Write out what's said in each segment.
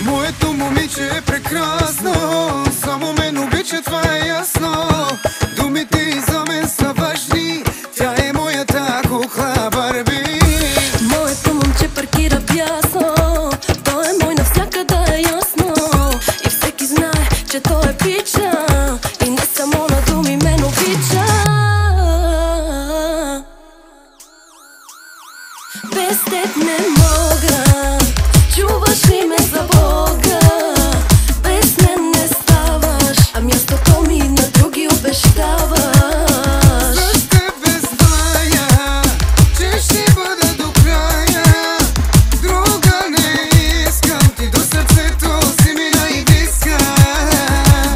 Моето момиче е прекрасно, само мен обича, това е ясно. Думите и за мен са важни, тя е моята кукла Барби. Моето момче паркира бясно, той е мой, навсякъде е ясно. И всеки знае, че той е пича, и не само на думи мен обича. Без теб не мога, чуваш ли ме за Бога? Без мен не ставаш, а мястото ми на други обещаваш. За тебе зная, че ще бъда до края, друга не искам, ти до сърцето си ми най-близка.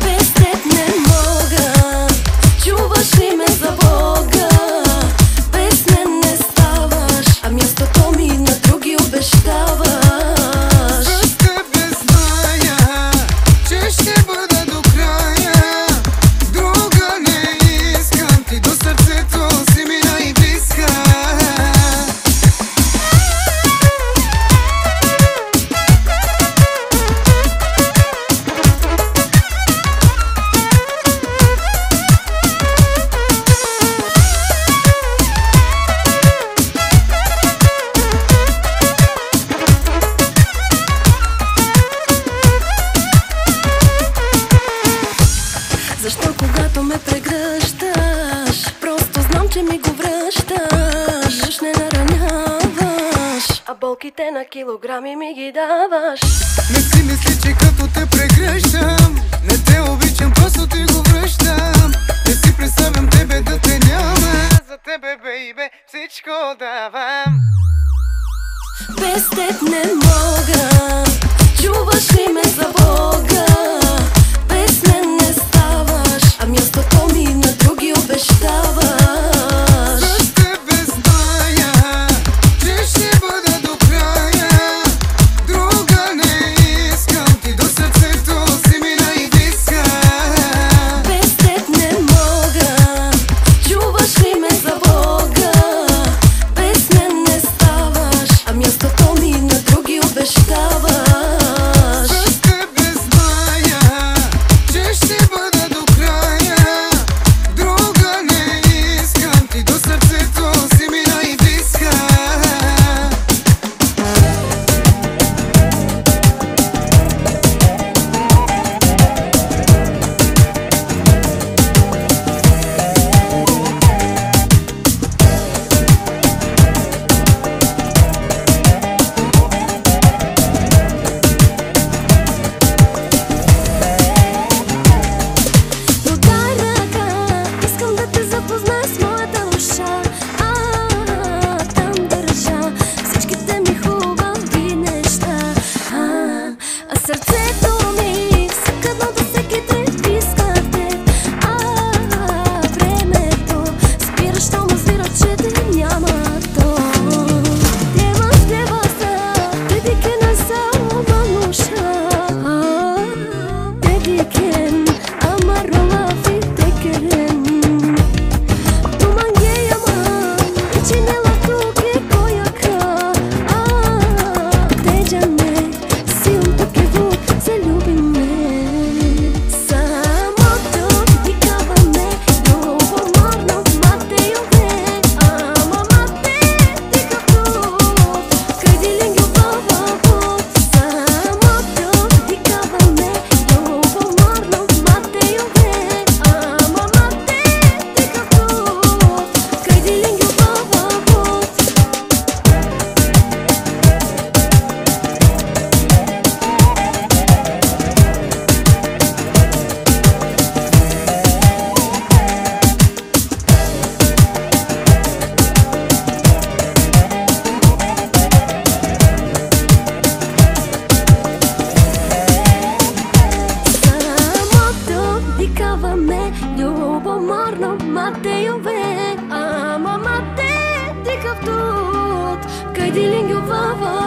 Без теб не мога, чуваш ли ме за Бога? Без мен не ставаш, а мястото ми на други обещаваш. Защо когато ме прегръщаш, просто знам, че ми го връщаш. Уж не нараняваш, а болките на килограми ми ги даваш. Не си мисли, че като те прегръщам, не те обичам, просто ти го връщам. Не си представям тебе да те няма, за тебе, бейбе, всичко давам. Без теб не мога, чуваш ли ме за Бога? Без мен не ставаш, а мястото ми на други обещаваш. За тебе зная, че ще бъда до края, друга не искам, ти до сърцето си ми най-близка. Без теб не мога, чуваш ли ме за Бога? Без мен не ставаш, а мястото ми на други обещаваш. Сърцето ми всяка едно до всеки трет иска теб. Времето спира, щом разбира, че те няма то. Дева са, dediken sama nusha, dediken amarola fitekeren. Tumange yaman, içine laftu ke koyaka. Dejane ljubomorno, Matteo ve, ama Matte, ti kaptut, kaj dilin ljubava.